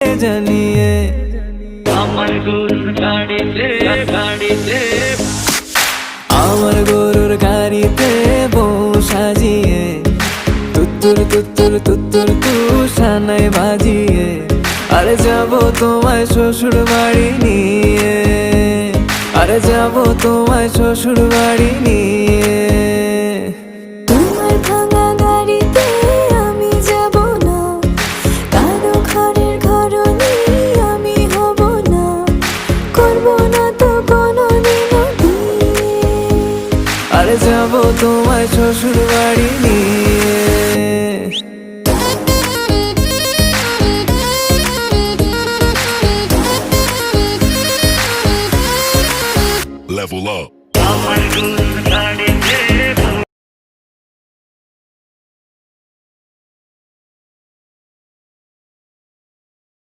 জানিয়ে আমার গরুর গাড়িতে গাড়িতে আমার গরুর গাড়িতে বউ সাজিয়ে তুত্তুর তুত্তুর তুত্তুর তুষানাই বাজিয়ে আরে যাবো তোমায় শ্বশুর বাড়ি নিয়ে, আরে যাবো তোমায় শ্বশুর বাড়ি নিয়ে। তোমার ভাঙা গাড়িতে আমি যাব না, কারো ঘরের ঘরনি আমি হব না, করব না তো কোনোদিনও বিয়ে। আরে যাবো তোমায় শ্বশুর